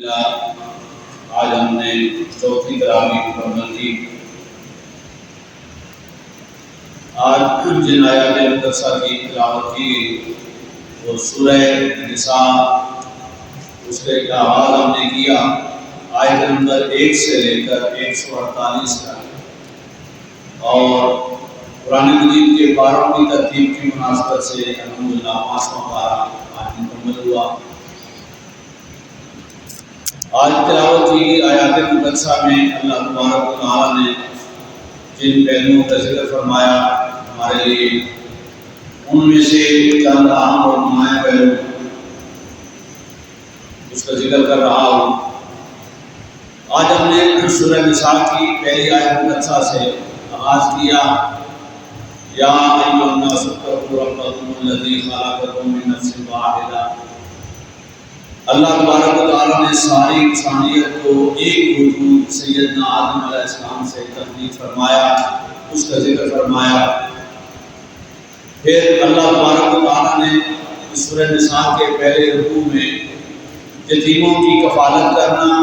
آج ہم نے چوتھی تراویح مکمل کی۔ آج جن آیات مقدسہ کی تلاوت کی گئی وہ سورہ نساء، اس کا آغاز ہم نے کیا آیت نمبر 1 سے لے کر 148 تک، اور قرآن مجید کے پاروں کی ترتیب کی مناسبت سے الحمدللہ 5واں پارہ آج مکمل ہوا۔ آج تلاوت کی آیات مقدسہ میں اللہ تبارک و تعالیٰ نے جن پہلوؤں کا ذکر فرمایا ہمارے لیے، ان میں سے چند اہم اور نمایاں پہلو اس کا ذکر کر رہا ہوں۔ آج ہم نے سورہ نساء کی پہلی آیت مقدسہ سے آغاز کیا، یا ایھا الناس اتقوا ربکم الذی خلقکم من نفس واحدہ۔ اللہ تبارک و تعالیٰ نے ساری انسانیت کو ایک وجود سیدنا آدم علیہ السلام سے تخلیق فرمایا، اس کا ذکر فرمایا۔ پھر اللہ تبارک و تعالیٰ نے سورہ نساء کے پہلے رکوع میں یتیموں کی کفالت کرنا،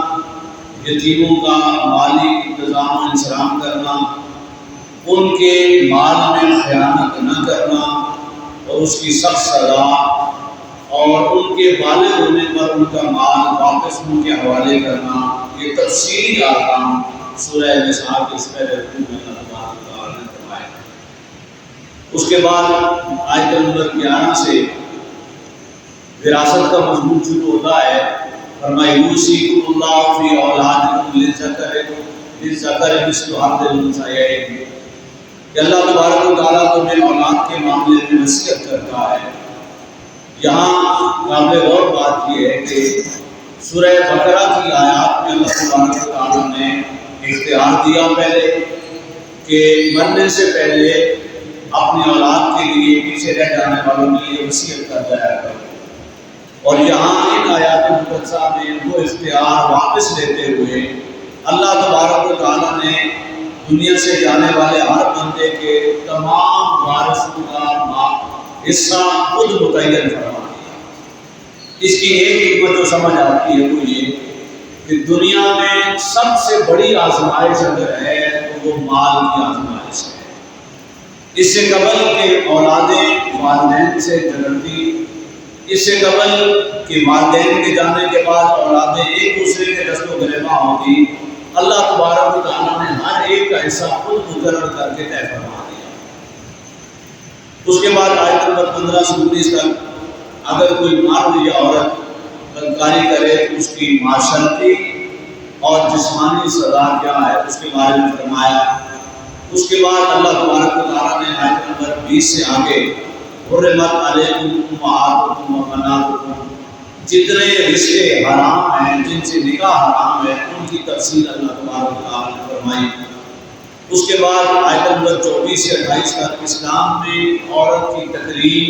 یتیموں کا مالی انتظام و انصرام کرنا، ان کے مال میں خیانت نہ کرنا اور اس کی سخت سزا، اور ان کے بالغ ہونے پر ان کا مال واپس ان کے حوالے کرنا، یہ تفصیلی احکام سورہ نساء کے اس پہلے رکوع میں اللہ تبارک و تعالیٰ نے فرمائے۔ اس کے بعد آیت نمبر 11 سے وراثت کا مضمون شروع ہوتا ہے۔ فرمایا یوصیکم اللہ فی اولادکم للذکر مثل حظ الانثیین، کہ اللہ تبارک و تعالیٰ تمہیں اولاد کے معاملے میں نصیحت کرتا ہے۔ یہاں قابل غور بات یہ ہے کہ سورہ بقرہ کی آیات میں اللہ تبارک و تعالیٰ نے اختیار دیا پہلے کہ مرنے سے پہلے اپنی اولاد کے لیے پیچھے رہ جانے والوں کے لیے وصیت کر جایا کرو، اور یہاں ان آیات مقدسہ میں وہ اختیار واپس لیتے ہوئے اللہ تبارک و تعالیٰ نے دنیا سے جانے والے ہر بندے کے تمام وارثوں کا حصہ خود متعین فرما دیا۔ اس کی ایک حکمت جو سمجھ آتی ہے وہ یہ کہ دنیا میں سب سے بڑی آزمائش اگر ہے تو وہ مال کی آزمائش ہے۔ اس سے قبل کہ اولادیں والدین سے جھگڑتی، اس سے قبل کہ والدین کے جانے کے بعد اولادیں ایک دوسرے کے دست و گریباں ہوتی، اللہ تبارک و تعالیٰ نے ہر ایک کا حصہ خود مقرر کر کے طے فرما دیا۔ اس کے بعد آیت نمبر 15 سے 19 تک اگر کوئی مرد یا عورت بدکاری کرے تو اس کی معاشرتی اور جسمانی سزا کیا ہے اس کے بارے میں فرمایا۔ اس کے بعد اللہ تبارک و تعالیٰ نے آیت نمبر 20 سے آگے حرمت علیکم امہاتکم و بناتکم، جتنے رشتے حرام ہیں، جن سے نکاح حرام ہے، ان کی تفصیل اللہ تبارک و تعالیٰ نے فرمائی۔ اس کے بعد آیت نمبر 24 سے 28 تک اسلام میں عورت کی تقریم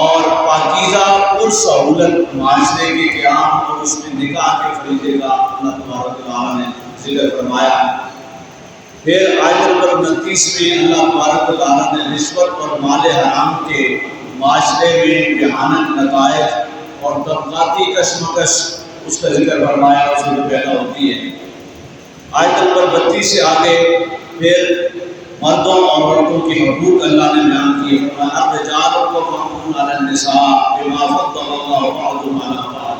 اور پاکیزہ پرسہولت معاشرے کے قیام اور اس میں نکاح کے فریضے کا اللہ تبارک و تعالیٰ نے ذکر فرمایا۔ پھر آیت نمبر 29 میں اللہ تبارک و تعالیٰ نے رشوت اور مال حرام کے معاشرے میں بھیانک نتائج اور طبقاتی کشمکش اس کا ذکر فرمایا، اس سے جو پیدا ہوتی ہے۔ آیت نمبر 32 سے آگے پھر مردوں اور عورتوں کے حقوق اللہ نے بیان کیے۔ الرجال قوامون علی النساء بما فضل اللہ بعضهم علی بعض،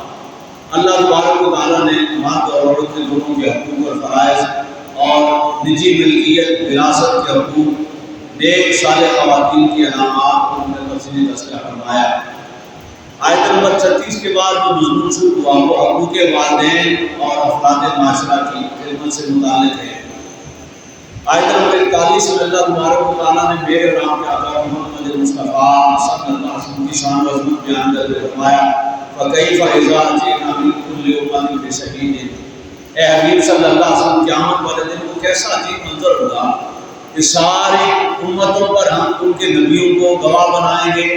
اللہ تبارک و تعالیٰ نے مرد اور عورت کے دونوں کے حقوق اور فرائض اور نجی ملکیت، وراثت کے حقوق، نیک صالح خواتین کی علامات کو انہیں تفصیلی تذکرہ فرمایا۔ آیت نمبر 36 کے بعد جو مضمون شروع ہوا وہ حقوق والدین اور افراد معاشرہ کی خدمت سے متعلق ہے۔ آیت نمبر 41 میں اللہ تبارک و تعالیٰ نے میرے اور آپ کے آقا محمد مصطفیٰ صلی اللہ علیہ وسلم کی شان و عظمت بیان کرتے فرمایا فَكَيْفَ إِذَا جِئْنَا مِن كُلِّ أُمَّةٍ بِشَهِيدٍ، اے حبیب صلی اللہ علیہ وسلم قیامت والے دن کو کیسا عجیب منظر ہوگا کہ ساری امتوں پر ہم ان کے نبیوں کو گواہ بنائیں گے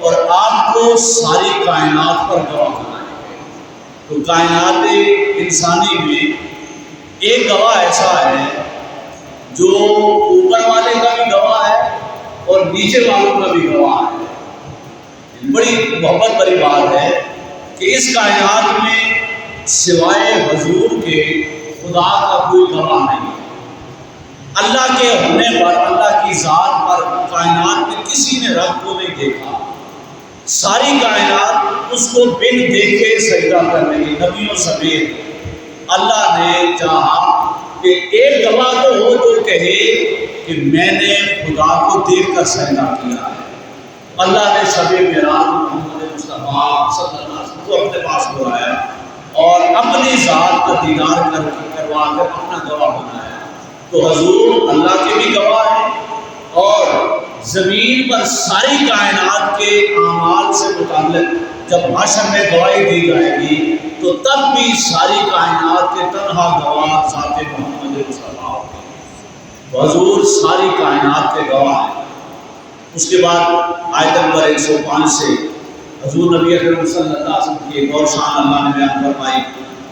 اور آپ کو ساری کائنات پر گواہ بنائیں گے۔ تو کائنات انسانی میں ایک گواہ ایسا ہے جو اوپر والے کا بھی گواہ ہے اور نیچے والوں کا بھی گواہ ہے۔ بڑی محبت بڑی بات ہے کہ اس کائنات میں سوائے حضور کے خدا کا کوئی گواہ نہیں ہے۔ اللہ کے ہونے پر، اللہ کی ذات پر کائنات میں کسی نے رب کو نہیں دیکھا، ساری کائنات اس کو بن دیکھے سجدہ کر رہی، نبیوں سمیت۔ اللہ نے چاہا کہ ایک گواہ تو ہو جو کہے کہ میں نے خدا کو دیکھ کر سجدہ کیا ہے۔ اللہ نے شب معراج محمد مصطفیٰ صلی اللہ علیہ وسلم کو اپنے پاس بلایا اور اپنی ذات کا دیدار کروا کر اپنا گواہ بنایا۔ تو حضور اللہ کے بھی گواہ ہیں، اور زمین پر ساری کائنات کے اعمال سے متعلق جب حشر میں گواہی دی جائے گی تو تب بھی ساری کائنات کے تنہا گواہ ذات محمد مصطفیٰ ہوگی۔ حضور ساری کائنات کے گواہ ہیں۔ اس کے بعد آیت نمبر 105 سے حضور نبی اکرم صلی اللہ علیہ وسلم کی ایک اور شان اللہ نے بیان فرمائی۔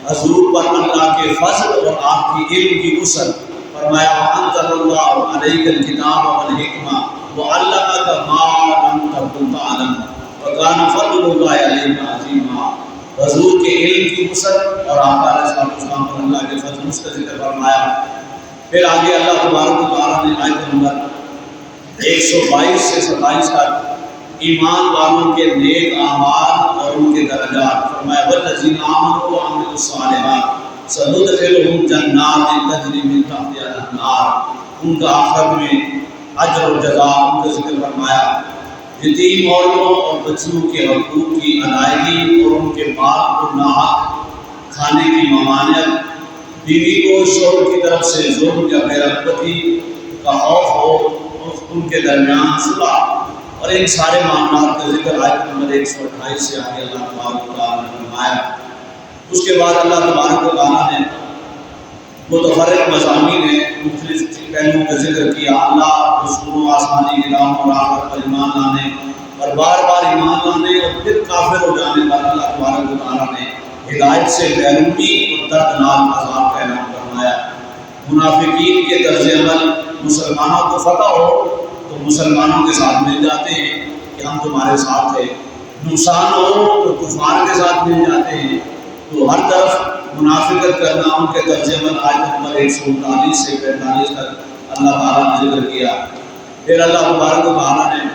حضور پر اللہ کے فضل اور آپ کی علم کی وسعت، فرمایا وَأَنزَلَ اللَّهُ عَلَيْكَ الْكِتَابَ وَالْحِكْمَةَ وَعَلَّمَكَ مَا لَمْ تَكُن تَعْلَمُ وَكَانَ فَضْلُ اللَّهِ عَلَيْكَ عَظِيمًا۔ حضور کے علم کی وسعت اور آقا علیہ السلام پر اللہ کے فضل اس کا ذکر فرمایا۔ پھر آگے اللہ تبارک و تعالیٰ نے آیت نمبر 122 سے 27 تک ایمان والوں کے نیک اعمال اور ان کے درجات، فرمایا والذین آمنوا وعملوا الصالحات سندخلهم جنات تجری من تحتها الانہار۔ ان کا آخرت میں اجر و جزا ان کا ذکر فرمایا۔ یتیم عورتوں اور بچیوں کے حقوق کی ادائیگی اور ان کے مال کو ناحق کھانے کی ممانعت، بیوی کو شوہر کی طرف سے ظلم یا بے رغبتی کا خوف ہو اور ان کے درمیان صلح، اور ان سارے معاملات کا ذکر آیت نمبر 128 سے آگے اللہ تبارک و تعالیٰ نے فرمایا۔ اس کے بعد اللہ تبارک و تعالیٰ نے متفرق مضامین مختلف پہلوؤں کا ذکر کیا۔ اللہ رسولوں، آسمانی کتابوں اور آخرت پر ایمان لانے اور بار بار ایمان لانے اور پھر کافر ہو جانے پر اللہ تبارک و تعالیٰ نے ہدایت سے محرومی اور دردناک عذاب کا اعلان فرمایا۔ منافقین کے طرز عمل مسلمانوں کو فتح ہو تو مسلمانوں کے ساتھ مل جاتے ہیں کہ ہم تمہارے ساتھ ہیں، نقصان ہو تو کفار کے ساتھ مل جاتے ہیں۔ تو ہر طرف منافقت کرنا ان کے طرز عمل آیت نمبر 139 سے 45 تک اللہ تعالیٰ نے ذکر کیا۔ پھر اللہ تبارک و تعالیٰ نے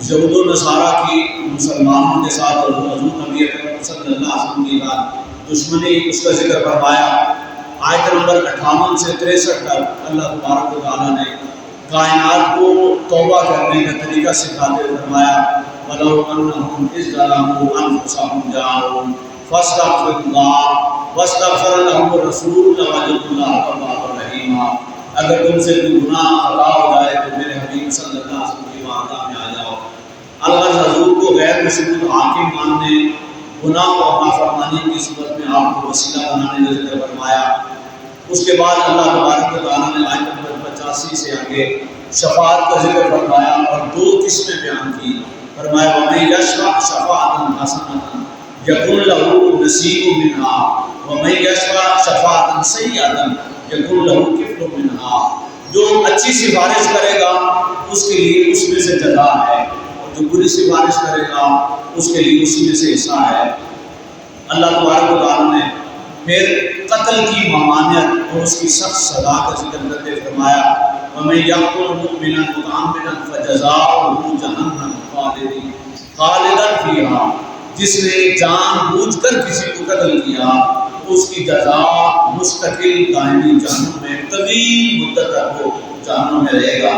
یہود و نصارہ کی مسلمانوں کے ساتھ اور حضور نبی اکرم صلی اللہ علیہ وسلم کی دشمنی اس کا ذکر فرمایا۔ آیت نمبر 58 سے 63 تک اللہ تبارک و تعالیٰ نے کائنات کو توبہ کرنے کا طریقہ سکھاتے ہوئے فرمایا وَلَوْ أَنَّهُمْ إِذْ ظَلَمُوا أَنفُسَهُمْ جَاءُوكَ فَاسْتَغْفِرُوا اللَّهَ وَاسْتَغْفَرَ لَهُمُ الرَّسُولُ لَوَجَدُوا اللَّهَ تَوَّابًا رَحِيمًا۔ اگر تم سے کوئی گناہ خطا ہو جائے تو میرے حبیب صلی اللہ علیہ وسلم کی بارگاہ میں آ جاؤ۔ الغرض حضور کو غیر مشروط حاکم ماننے، گناہ اور نافرمانی کی صورت میں آپ کو وسیلہ بنانے کا ذکر فرمایا۔ اس کے بعد اللہ تبارک و تعالیٰ نے آیت نمبر 85 سے آگے شفاعت کا ذکر فرمایا اور دو قسمیں بیان کی۔ فرمایا وَمَن یشفع شفاعۃ حسنۃ یکن لہ نصیب منہا وَمَن یشفع شفاعۃ سیئۃ یکن لہ کفل منہا۔ جو اچھی سفارش کرے گا اس کے لیے اس میں سے جزا ہے، اور جو بری سفارش کرے گا اس کے لیے اسی میں سے حصہ ہے۔ اللہ تبارک و تعالیٰ نے پھر قتل کی ممانعت اور اس کی سخت سزا کا ذکر کرتے فرمایا وَمَن یقتل مؤمنا متعمدا فجزاؤہ جہنم خالدا فیہا۔ جس نے جان بوجھ کر کسی کو قتل کیا اس کی جزا مستقل دائمی جہنم میں طویل مدت تک وہ جہنم میں رہے گا۔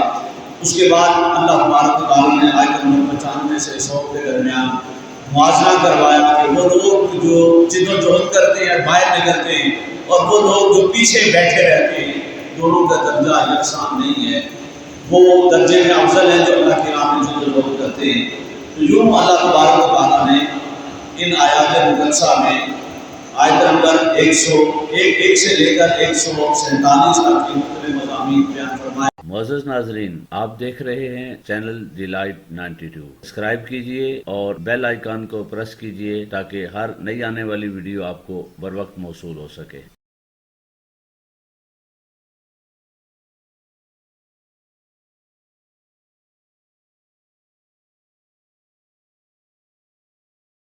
اس کے بعد اللہ تبارک و تعالیٰ نے آیت نمبر 95 سے 100 کے درمیان موازنہ کروایا کہ وہ لوگ جو جد و جہد کرتے ہیں باہر نکلتے ہیں اور وہ لوگ جو پیچھے بیٹھے رہتے ہیں، دونوں کا درجہ یکساں نہیں ہے۔ وہ درجے میں افضل ہیں جو اللہ کی راہ میں جد و جہد کرتے ہیں۔ تو یوں اللہ تبارک و تعالیٰ نے ان آیات مقدسہ میں آیت نمبر 101 سے لے کر 147 تک کی مختلف مضامین بیان فرمائے۔ معزز ناظرین، آپ دیکھ رہے ہیں چینل دی لائٹ 92۔ سبسکرائب کیجئے اور بیل آئیکن کو پریس کیجئے تاکہ ہر نئی آنے والی ویڈیو آپ کو بر وقت موصول ہو سکے۔